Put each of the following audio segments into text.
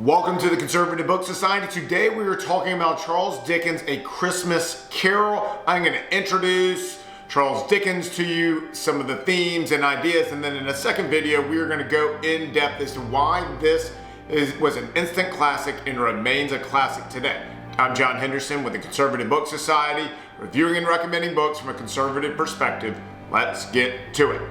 Welcome to the Conservative Book Society. Today we are talking about Charles Dickens' A Christmas Carol. I'm going to introduce Charles Dickens to you, some of the themes and ideas, and then in a second video we are going to go in depth as to why this was an instant classic and remains a classic today. I'm John Henderson with the Conservative Book Society, reviewing and recommending books from a conservative perspective. Let's get to it.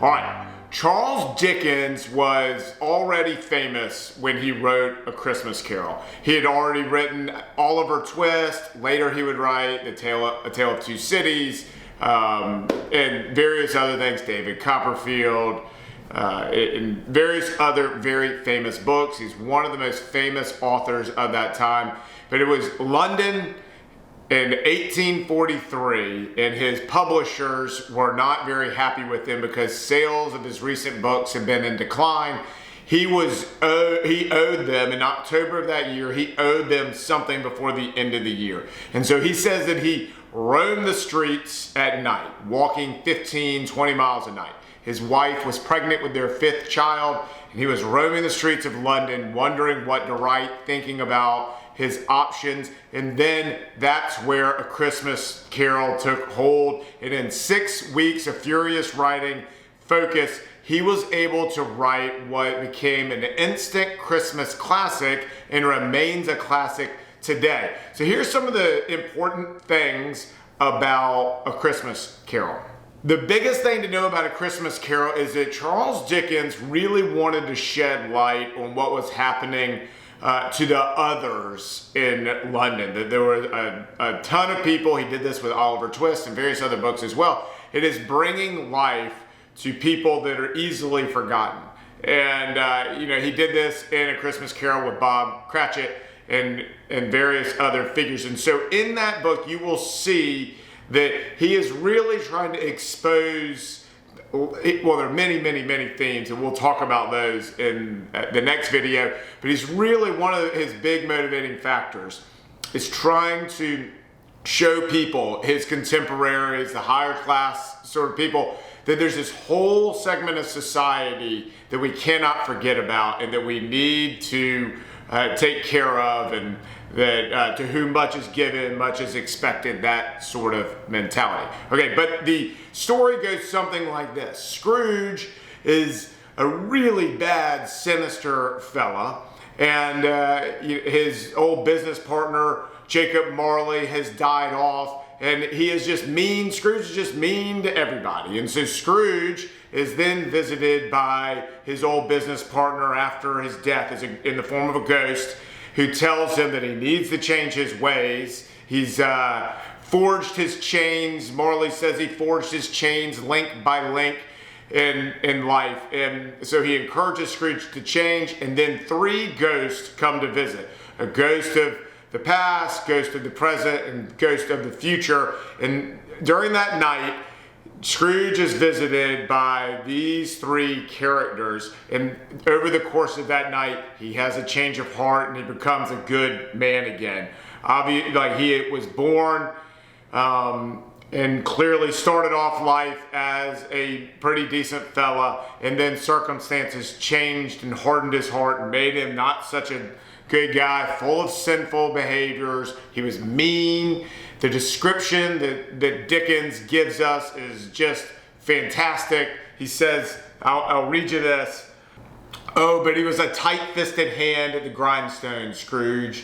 All right, Charles Dickens was already famous when he wrote A Christmas Carol. He had already written Oliver Twist. Later he would write A Tale of Two Cities, and various other things, David Copperfield, and various other very famous books. He's one of the most famous authors of that time. But it was London in 1843, and his publishers were not very happy with him because sales of his recent books had been in decline. He owed them, in October of that year, he owed them something before the end of the year. And so he says that he roamed the streets at night, walking 15, 20 miles a night. His wife was pregnant with their 5th child, and he was roaming the streets of London, wondering what to write, thinking about his options, and then that's where A Christmas Carol took hold. And in 6 weeks of furious writing focus, he was able to write what became an instant Christmas classic and remains a classic today. So here's some of the important things about A Christmas Carol. The biggest thing to know about A Christmas Carol is that Charles Dickens really wanted to shed light on what was happening to the others in London. That there were a ton of people. He did this with Oliver Twist and various other books as well. It is bringing life to people that are easily forgotten. And he did this in A Christmas Carol with Bob Cratchit and various other figures. And so in that book, you will see that he is really trying to expose, well, there are many themes, and we'll talk about those in the next video, but he's really, one of his big motivating factors is trying to show people, his contemporaries, the higher class sort of people, that there's this whole segment of society that we cannot forget about and that we need to take care of, and that to whom much is given, much is expected, that sort of mentality. Okay, but the story goes something like this. Scrooge is a really bad, sinister fella, and his old business partner, Jacob Marley, has died off, and he is just mean. Scrooge is just mean to everybody. And so Scrooge is then visited by his old business partner after his death in the form of a ghost, who tells him that he needs to change his ways. He's forged his chains. Marley says he forged his chains link by link in life. And so he encourages Scrooge to change, and then 3 ghosts come to visit. A ghost of the past, ghost of the present, and ghost of the future. And during that night, Scrooge is visited by these 3 characters, and over the course of that night, he has a change of heart and he becomes a good man again. Like he was born and clearly started off life as a pretty decent fella, and then circumstances changed and hardened his heart and made him not such a good guy, full of sinful behaviors. He was mean. The description that Dickens gives us is just fantastic. He says, I'll read you this. "Oh, but he was a tight-fisted hand at the grindstone, Scrooge.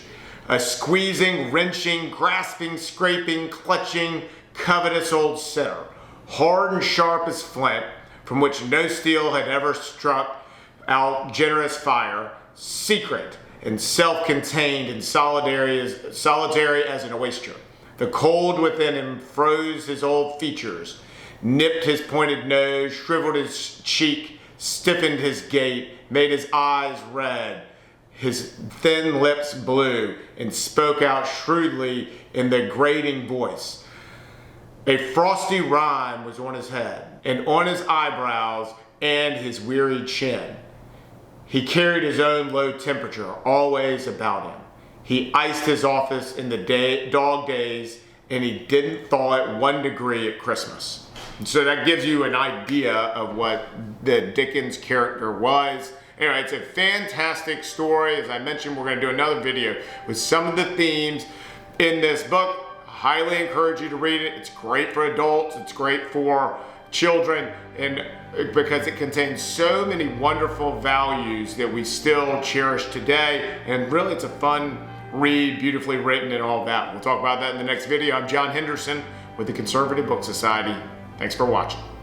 A squeezing, wrenching, grasping, scraping, clutching, covetous old sinner. Hard and sharp as flint, from which no steel had ever struck out generous fire. Secret and self-contained and solitary as an oyster. The cold within him froze his old features, nipped his pointed nose, shriveled his cheek, stiffened his gait, made his eyes red, his thin lips blue, and spoke out shrewdly in the grating voice. A frosty rime was on his head, and on his eyebrows, and his weary chin. He carried his own low temperature always about him. He iced his office in the dog days, and he didn't thaw it 1 degree at Christmas." So that gives you an idea of what the Dickens character was. Anyway, it's a fantastic story. As I mentioned, we're going to do another video with some of the themes in this book. I highly encourage you to read it. It's great for adults. It's great for children, and because it contains so many wonderful values that we still cherish today. And really, it's a fun read, beautifully written, and all that. We'll talk about that in the next video. I'm John Henderson with the Conservative Book Society. Thanks for watching.